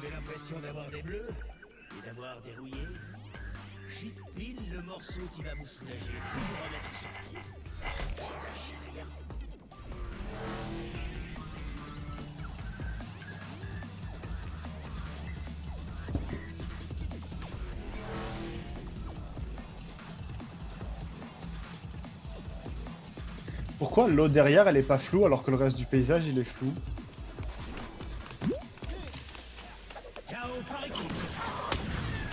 avez l'impression d'avoir des bleus et d'avoir des rouillés? J'ai pile le morceau qui va vous soulager et vous remettre sur pied. Lâchez rien. Pourquoi l'eau derrière elle est pas floue alors que le reste du paysage il est flou? KO par équipe.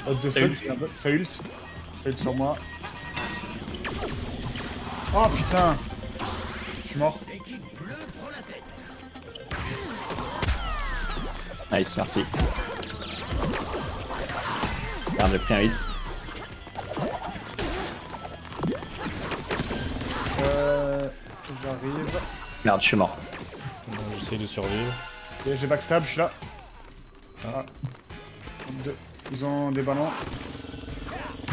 What the fuck, c'est un bug. Ça ult. Ça ult sur moi. Oh putain! Je suis mort. L'équipe bleue prend la tête. Nice, merci. Merde, j'ai pris un hit. J'arrive. Merde, je suis mort. Bon, j'essaye de survivre. Et j'ai backstab, je suis là. Ah. Deux. Ils ont des ballons.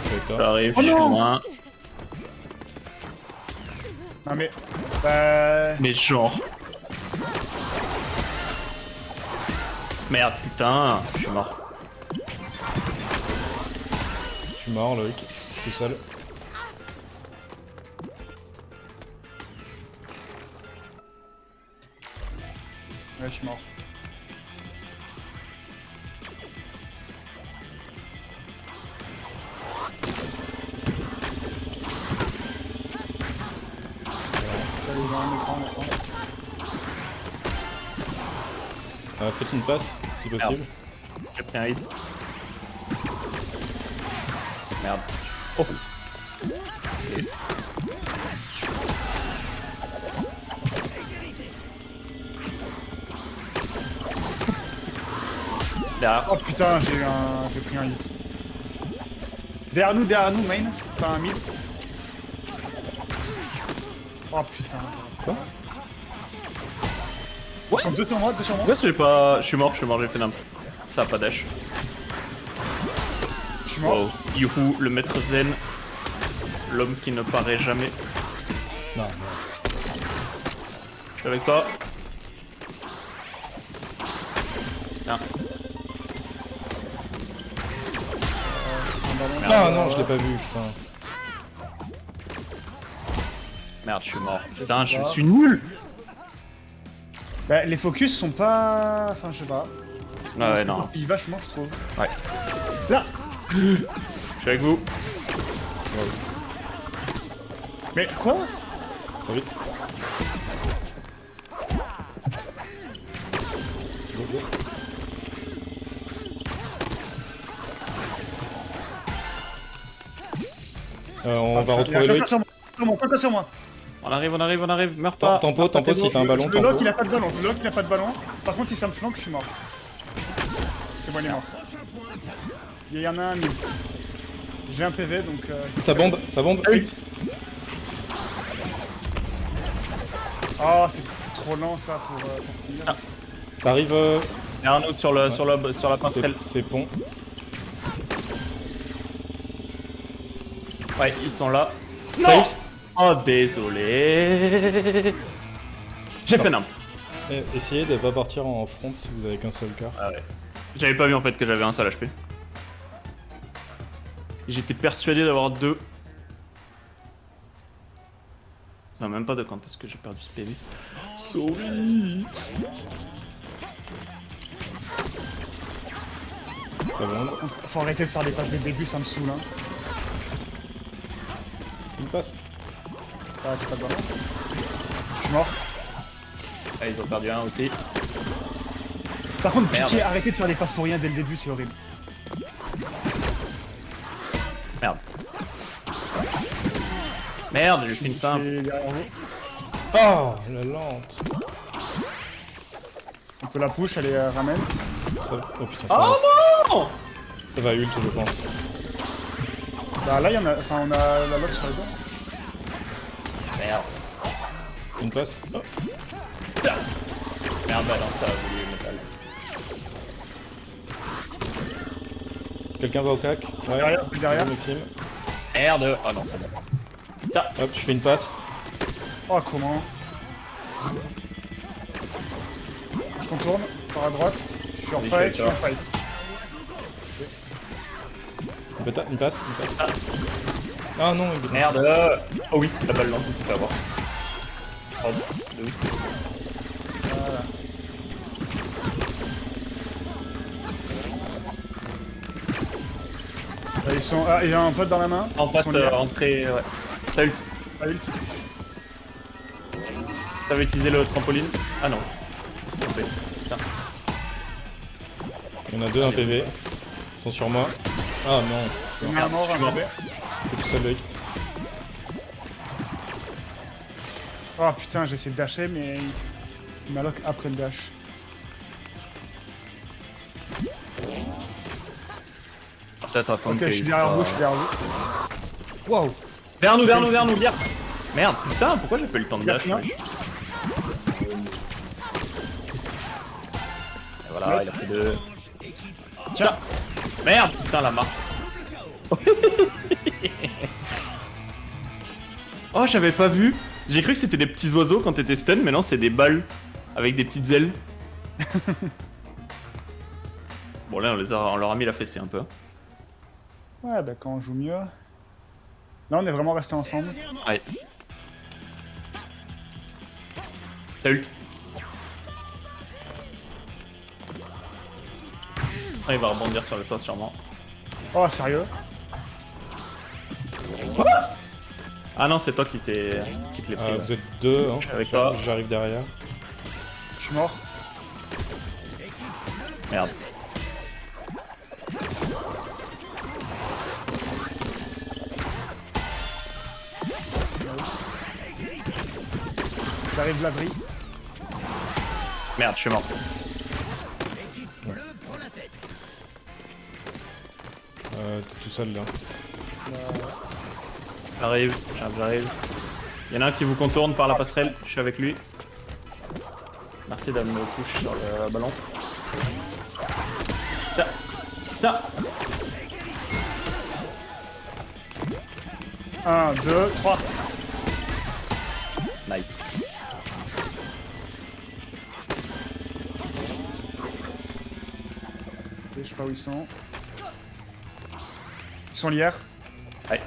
Avec toi. J'arrive, Oh je suis non loin. Non mais... Bah... Mais genre... Merde, putain, je suis mort. Je suis mort, Loïc. Tout seul. Ouais, je suis mort. Ils ont un écran maintenant. Faites une passe, si possible. J'ai pris un hit. Merde. Oh. Derrière. Oh putain, j'ai pris un hit. Derrière nous, main. Enfin, un mid. Oh putain. Quoi? Ils sont deux sur moi, deux sur moi. Ouais, c'est pas... Je suis mort, j'ai fait n'importe. Ça a pas dash. Je suis mort. Wow. Youhou, le maître zen. L'homme qui ne paraît jamais. Non, non. Je suis avec toi. Tiens. Ah non, je l'ai pas vu, putain. Merde, je suis mort. Putain, je suis nul. Bah, les focus sont pas... Enfin, je sais pas. Ah ouais, non. Ils vachement, je trouve. Ouais. Là. Je suis avec vous. Mais quoi? Trop vite. Go, go. On va retrouver Loïc. Sur moi, quelqu'un sur moi. On arrive, meurs pas. Tempo si t'as un ballon, Le lock tempo. il a pas de ballon, le lock il a pas de ballon. Par contre si ça me flanque, je suis mort. C'est bon, il est mort. Il y en a un mid. J'ai un PV donc... Ça bombe, ça bombe. Ult. Oh, c'est trop lent ça pour finir. Ça arrive. Derrière nous sur la passerelle. C'est pont. Ouais, ils sont là. Ça Non. ult. Oh, désolé. J'ai fait n'importe. Essayez de pas partir en front si vous avez qu'un seul cœur. Ah ouais. J'avais pas vu en fait que j'avais un seul HP. J'étais persuadé d'avoir deux. Non, même pas de quand est-ce que j'ai perdu ce PV. Sorry. Ça bombe. Faut arrêter de faire des passes dès le début, ça me saoule hein. Une passe. Ah, j'ai pas de ballon. Je suis mort. Ah, ils ont perdu un aussi. Par contre, Merde. pitié, arrêtez de faire des passes pour rien dès le début, c'est horrible. Merde. Merde, j'ai fait une simple. Et derrière vous. Oh, la lente. On peut la push, elle ramène. Ça... Oh putain, ça Oh va. non. Ça va ult, je pense. Bah là, il y en a... Enfin, on a la lock sur les deux. Merde. Une passe. Oh. Merde, bah non, ça a voulu métal. Quelqu'un va au cac. Ouais. Derrière. Maxime. Merde. Oh non, c'est bon. Putain. Hop, je fais une passe. Oh, comment? Je contourne par à droite. Je suis en Oui, fight, je suis avec fight. Il passe. Ah non, il... Merde. Oh oui, la balle lente, on s'est fait avoir. Oh, de ouf. Voilà. Ils sont... Ah, il y a un pote dans la main. En Ils face, sont liés. entrée, ouais. T'as ult. Ah, ult. Ça veut utiliser le trampoline. Ah non. C'est trompé. Putain. Il y en a deux, un PV. Ils sont sur moi. Ah non, Il y en a un mort, un mauvais. je suis tout seul Loïc. Oh putain, j'ai essayé de dasher, mais il m'a lock après le dash. Peut-être attendre Ok, je suis derrière vous, je suis derrière vous. Wow. Vers nous, viens. Merde, putain, pourquoi j'ai pas eu le temps de Y'a dash rien. wesh. Et voilà, il a pris deux. Tiens. Merde, putain, la marque. Oh, j'avais pas vu. J'ai cru que c'était des petits oiseaux quand t'étais stun, mais non, c'est des balles avec des petites ailes. Bon, là, on leur a mis la fessée un peu. Ouais, bah quand on joue mieux. Là, on est vraiment restés ensemble. Ouais. T'as ult. Ah, il va rebondir sur le toit sûrement. Oh, sérieux? Ah non, c'est toi qui te l'es pris. Ouais. Vous êtes deux, hein. Avec toi. J'arrive derrière. Je suis mort. Merde. J'arrive l'abri. Merde, je suis mort. T'es tout seul là. J'arrive. Il y en a un qui vous contourne par la passerelle, je suis avec lui. Merci de me toucher sur le ballon. Tiens. 1, 2, 3. Nice. Je sais pas où ils sont. Ils sont liés. Ouais.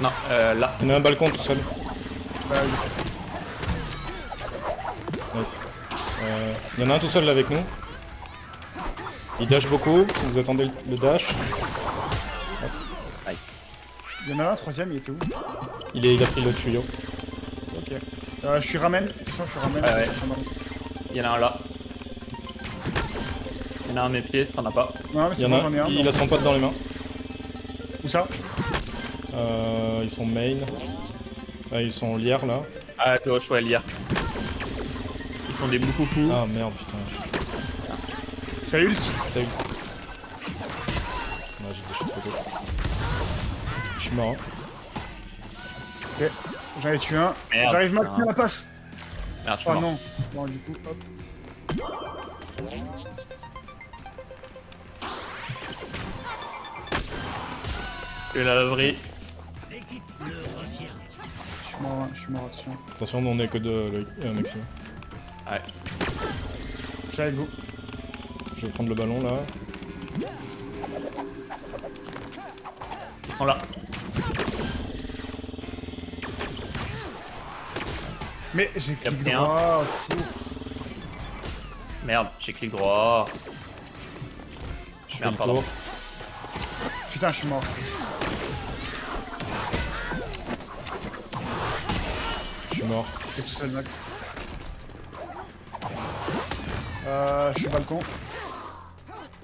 Non, là. Il y en a un balcon tout seul. Bah oui. Nice. Il y en a un tout seul là avec nous. Il dash beaucoup, vous attendez le dash. Nice. Il y en a un, troisième, il était où? Il a pris le tuyau. Ok. Je suis ramène. Attention, je suis ramène. Ouais. Il y en a un là. Il y en a un à mes pieds, si t'en as pas. Non, mais Il y c'est en bon, a j'en ai un. il a son pote dans les mains. Où ça? Ils sont main. Ils sont lières là. Ah, à gauche, ouais, l'IA. Ils font des boucous. Ah merde, putain. Ça ult. T'as eu. Ouais, j'ai dashé trop tôt. Je suis mort. Ok. J'en ai tué un. Merde, J'arrive mal à putain. tenir la passe. Merde, je suis Oh mort. non. Bon, du coup, hop. Je suis là, l'abri. Je suis mort, attention. Attention, on est que deux, Maxime. Ouais. Je suis avec vous. Je vais prendre le ballon là. Ils sont là. Mais j'ai Y'a clic rien. droit. Merde, j'ai clic droit. Je fais Merde, le pardon. tour. Putain, je suis mort. Je suis mort. T'es tout seul, Max. Je suis balcon.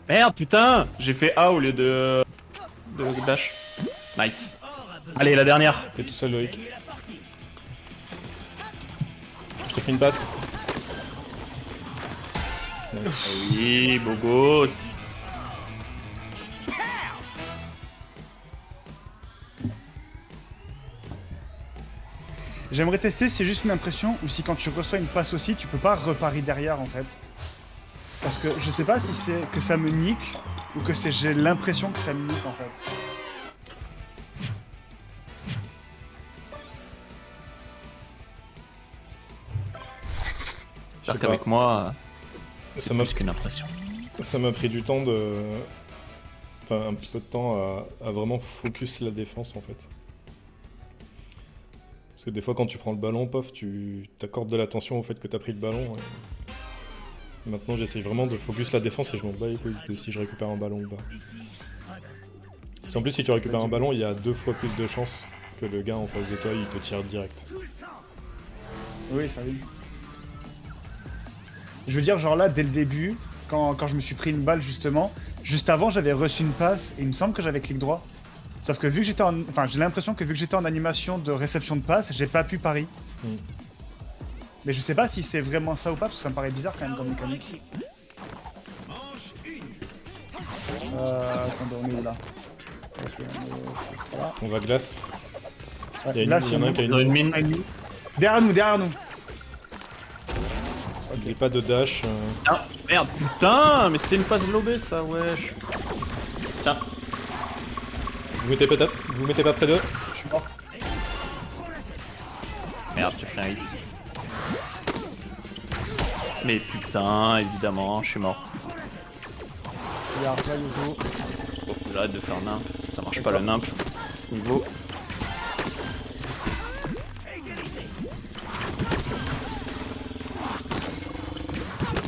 Merde, putain. J'ai fait A au lieu de dash. Nice. Allez, la dernière. T'es tout seul, Loïc. Je te fais une passe. Nice. Oui, beau gosse. J'aimerais tester si c'est juste une impression ou si quand tu reçois une passe aussi, tu peux pas reparer derrière en fait. Parce que je sais pas si c'est que ça me nique ou que c'est j'ai l'impression que ça me nique en fait. J'espère qu'avec moi, Ça c'est m'a plus qu'une impression. ça m'a pris du temps enfin un petit peu de temps à vraiment focus la défense en fait. Parce que des fois quand tu prends le ballon, pof, tu t'accordes de l'attention au fait que t'as pris le ballon. Et maintenant j'essaye vraiment de focus la défense et je m'en bats les couilles de si je récupère un ballon ou pas. Parce qu'en plus si tu récupères un ballon, il y a 2 fois plus de chances que le gars en face de toi il te tire direct. Oui, ça oui. Je veux dire, genre là, dès le début, quand je me suis pris une balle justement, juste avant j'avais reçu une passe et il me semble que j'avais clic droit. Sauf que vu que j'étais en... Enfin, j'ai l'impression que vu que j'étais en animation de réception de passe, j'ai pas pu pari. Mais je sais pas si c'est vraiment ça ou pas, parce que ça me paraît bizarre quand même comme mécanique. Attendez, on est où là? Voilà. On va glace. Ouais, Il y là, en a un qui a Dans une mine. Derrière nous, derrière nous. N'oublie pas de dash. Ah, merde, putain, mais c'était une passe lobée ça, wesh. Tiens, Vous mettez pas près d'eux. Je suis mort. merde, j'ai pris un hit. Mais putain, évidemment, je suis mort. Regarde, là, Yozo. Bon, j'arrête de faire nimp, ça marche pas le nimp à ce niveau.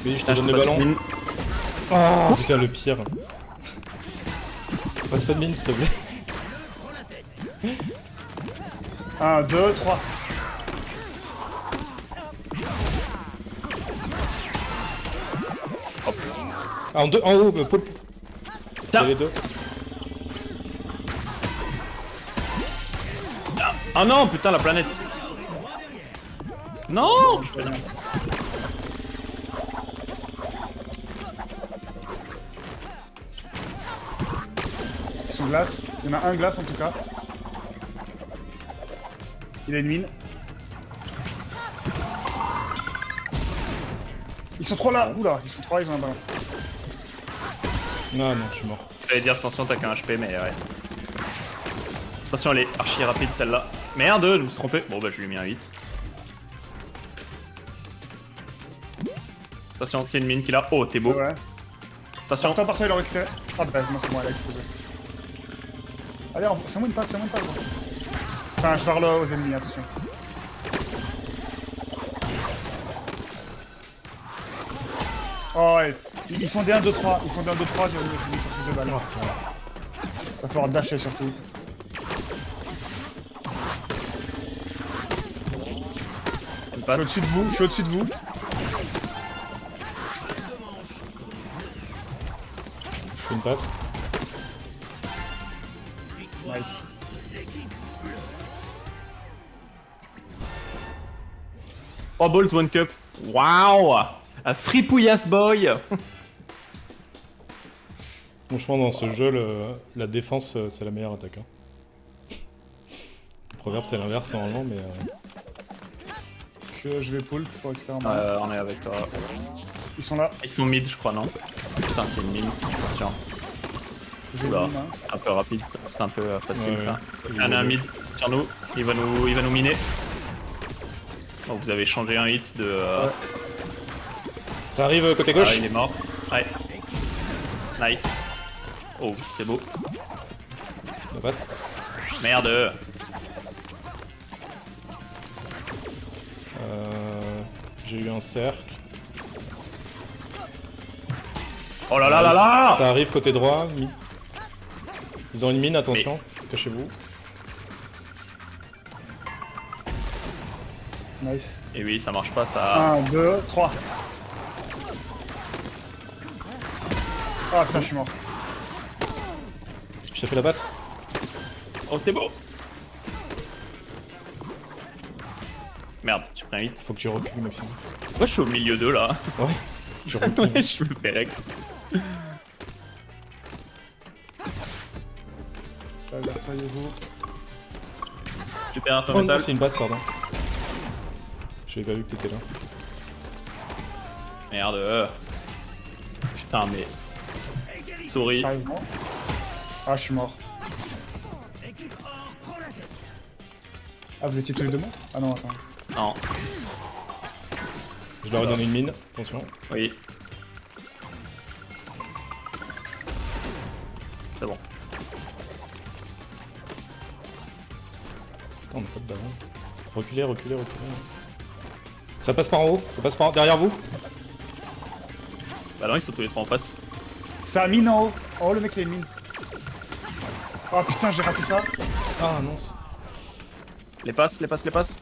Oui, je te Ah, donne je le passe ballon. une mine. Oh putain, le pire. Passe pas de mine, s'il te plaît. 1, 2, 3. Ah, en haut, Paul. Il y Tiens. a les deux. Ah non, putain, la planète. Non. Ils sont glace. Il y en a un glace en tout cas. Il a une mine. Ils sont trop là. Oula, ils sont trop là, ils ont un ballon. Non, non, je suis mort. J'allais dire attention, t'as qu'un HP, mais ouais. Attention, elle est archi rapide celle-là. Merde, je me suis trompé. Bon, bah, je lui ai mis un 8. Attention, c'est une mine qu'il a. Oh, t'es beau. Ouais. Attention. Partant, il a récupéré. Ah bah, moi c'est moi, elle a explosé. Allez, fais-moi une passe, gros. Enfin, je parle aux ennemis, attention. Oh, ouais. Ils font des 1, 2, 3. Ils font des 1, 2, 3, j'ai fini pour ces deux balles. Va falloir dasher surtout. Elle Je passe. suis au-dessus de vous, je suis au-dessus de vous. Je fais une passe. Nice. Oh, balls, one cup. Waouh. Un fripouillasse boy. Franchement, dans ce jeu, la défense, c'est la meilleure attaque. Hein. Le proverbe, c'est l'inverse normalement, mais. Je vais pull pour récupérer un ballon. On est avec toi. Ils sont là. Ils sont mid, je crois, non? Putain, c'est une mine. Attention. J'ai Oula. une mine, hein. Un peu rapide, c'est un peu facile Ouais, ça. ouais. Il y en a un mid sur nous, il va nous miner. Oh, vous avez changé un hit de... Ouais. Ça arrive côté Ah, gauche. il est mort. Ouais. Nice. Oh, c'est beau. Ça passe. Merde. J'ai eu un cercle. Oh là là là là. Ça arrive côté droit. Ils ont une mine, attention. Cachez-vous. Nice. Et oui, ça marche pas ça. 1, 2, 3. Ah putain, je suis mort. Je te fais la passe. Oh, t'es beau. Merde, j'ai pris un hit. Faut que tu recules, Maxime. Moi, je suis au milieu d'eux là. Ouais. Tu recules. Ouais, je me fais rect. Soyez-vous. Super, Oh ton non, métal. c'est une passe, pardon. J'avais pas vu que t'étais là. Merde. Putain, mais. Souris. Ça arrive, non? Ah, je suis mort. Ah, vous étiez tous les deux morts? Ah non, attends. Non. Je leur ai donné une mine, attention. Oui. C'est bon. Putain, on n'a pas de ballon. Reculez, reculez, reculez. Ça passe par en haut, ça passe par derrière vous. Bah non, ils sont tous les trois en face. Ça a mine en haut. Oh, le mec, il a une mine. Oh putain, j'ai raté ça. Ah non. Les passes, les passes, les passes.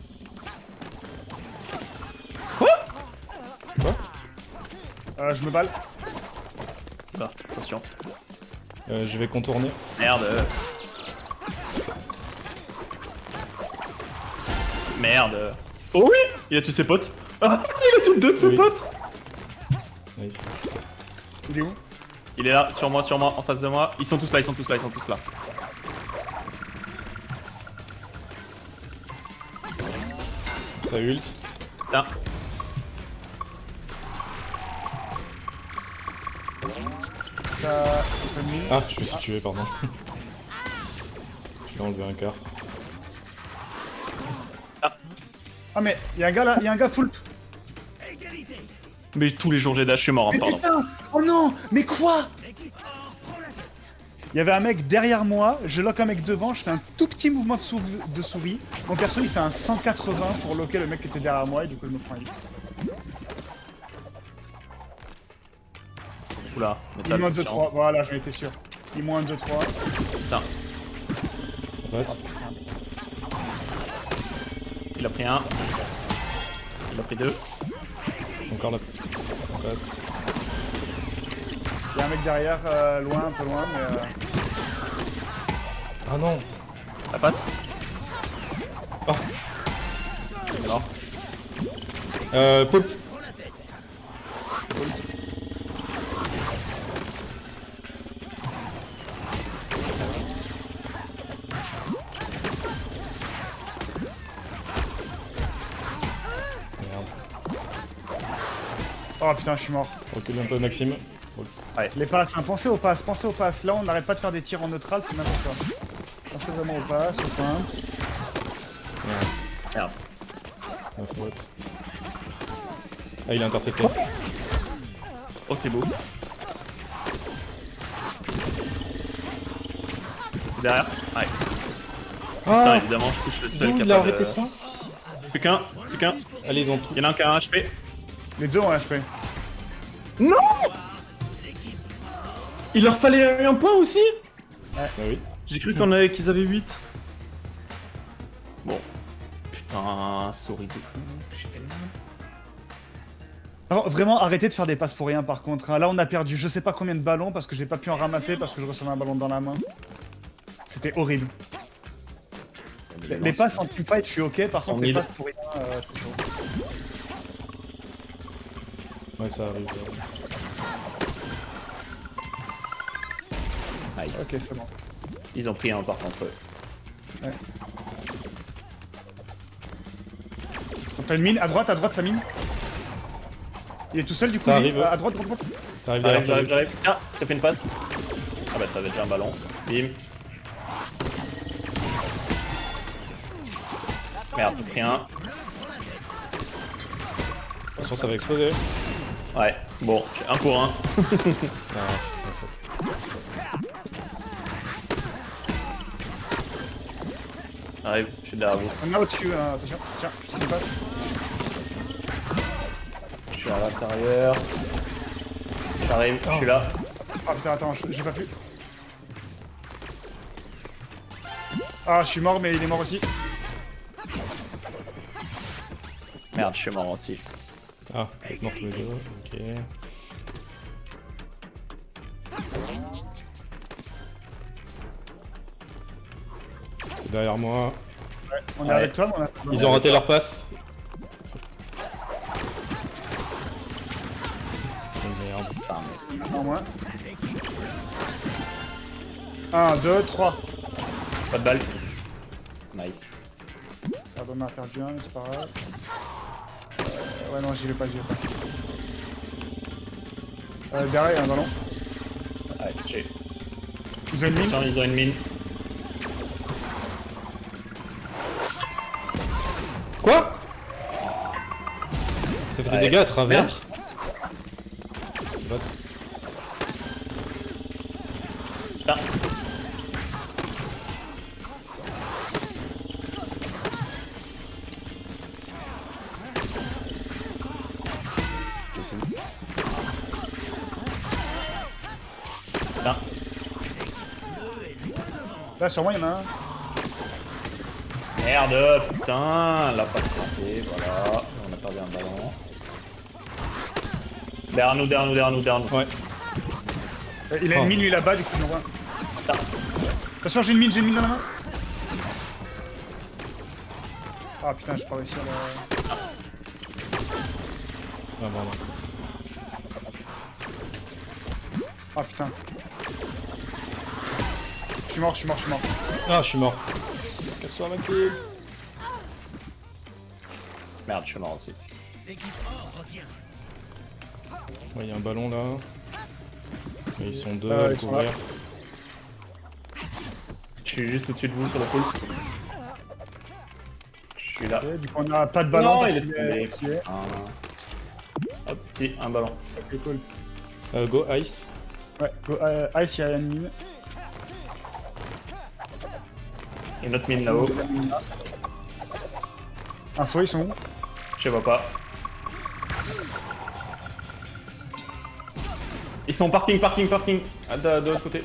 Je me balle. Là, attention. Je vais contourner. Merde. Merde. Oh oui, il a tué ses potes. Ah, il a tué deux de ses Oui. potes. Nice. Il est où? Il est là, sur moi, en face de moi. Ils sont tous là, ils sont tous là, ils sont tous là. Ça ult. Putain. Ça... un peu de mine. Ah, je me suis tué, pardon. Je l'ai enlevé un quart. Ah mais, y'a un gars là, y'a un gars full. Égalité. Mais tous les jours j'ai dash, je suis mort, hein, Mais pardon. putain! Oh non! Mais quoi? Il y avait un mec derrière moi, je lock un mec devant, je fais un tout petit mouvement de souris. Mon perso il fait un 180 pour locker le mec qui était derrière moi et du coup je me prends un hit. Oula, Il métal, moins attention. 2-3, voilà, j'en étais sûr. Il moins 2-3. Putain, Passe. il a pris un. Il a pris deux. Encore là. On passe. Il y a un mec derrière, loin, un peu loin, mais Ah non. Ça passe. Oh. Il est mort. Poulpe. Merde. Oh putain, je suis mort. Recule un peu, Maxime. Les passes, hein, pensez aux passes, pensez aux passes. Là on n'arrête pas de faire des tirs en neutral, c'est n'importe quoi. Pensez vraiment aux passes, aux pointes. Merde. Merde. La faute. Ah, il a intercepté. Oh, t'es beau. Derrière. Ouais. Putain, Ah, évidemment, je touche le seul d'où qui a il a pas de- arrêté ça? Plus qu'un, plus qu'un. Allez, ils ont tout. Il y en a un qui a un HP. Les deux ont HP. Non! Il leur fallait un point aussi? Ah oui. J'ai cru qu'ils avaient 8. Bon. Putain, souris de ouf, j'ai fait le mal. Alors, vraiment, arrêtez de faire des passes pour rien par contre. Hein. Là on a perdu je sais pas combien de ballons parce que j'ai pas pu en ramasser parce que je recevais un ballon dans la main. C'était horrible. Les passes en teamfight, je suis ok, par 100 contre les 000. passes pour rien, c'est chaud. Ouais, ça arrive. Nice. Ok, c'est bon. Ils ont pris un par contre. Donc t'as une mine, à droite ça mine. Il est tout seul du coup. Ça lui. arrive. À droite, droite, droite. Ça arrive J'arrive, derrière. j'arrive, j'arrive. Tiens, t'as fait une passe. Ah bah t'avais déjà un ballon. Bim. Merde, t'as pris un. Attention, ça va exploser. Ouais, bon, j'ai un pour un. Ah, la faute. J'arrive, je suis derrière vous. On a au-dessus, attention, tiens, je te passe. Je suis à l'intérieur. J'arrive, je suis là. Ah putain, attends, j'ai pas pu. Ah, je suis mort, mais il est mort aussi. Merde, je suis mort aussi. Ah, vous êtes morts tous les deux. Ok. C'est derrière moi. On est Ouais. avec toi, mais on a... Ils ont raté leur passe. Oh, merde. Putain, mais En moins. 1, 2, 3. pas de balle. Nice. Pardon, on a perdu un, mais c'est pas grave. Ouais, non, j'y vais pas, j'y vais pas. Derrière, il y a un ballon. Ouais, j'ai. Ils ont une mine. Attention, ils ont une mine. Quoi? Ça fait des Ouais. dégâts à travers. Merde. Passe. Putain. Putain. Là, sur moi, il y en a un. Merde, putain, la passe ratée, voilà. On a perdu un ballon. Derrière nous, derrière nous, derrière nous, derrière nous. Ouais. Il a une mine lui là-bas, du coup, je l'envoie. Putain. Attention, j'ai une mine dans la main. Ah putain, j'ai pas réussi à la... Ah, pardon. Ah putain. Je suis mort. Ah, je suis mort. Casse-toi, Maxime. Merde, je suis mort aussi. L'équipe or revient. Ouais, il y a un ballon là. Et ils sont deux Ah, à le ils sont couvrir. Je suis juste au-dessus de vous sur le pool. Je suis là. Ok, du coup, on a pas de ballon. Non, ça il est fait- tombé. qui est. Hop, si, un ballon. Ok, cool. Go, Ice. Ouais, go, Ice, il y a une mine. Et une autre mine là-haut. Info, ils sont où? Je vois pas. Ils sont parking. Ah, de l'autre côté.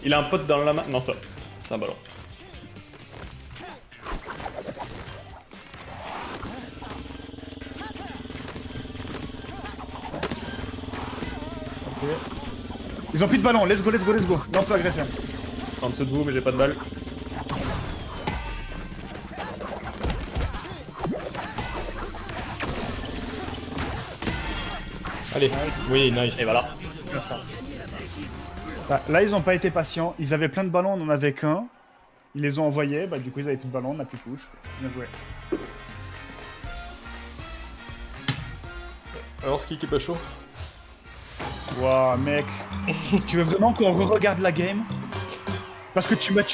Il a un pote dans la main. Non, ça. C'est un ballon. Ok. Ils ont plus de ballon, let's go. Là, on peut agresser. En dessous de vous, mais j'ai pas de balle. Allez, oui, nice. Et voilà. Bah, là, ils ont pas été patients. Ils avaient plein de ballons, on en avait qu'un. Ils les ont envoyés, bah du coup, ils avaient plus de ballons, on a plus push. Bien joué. Alors, ce qui est pas chaud. Waouh, mec. Tu veux vraiment qu'on re-regarde la game? Parce que tu m'as tué.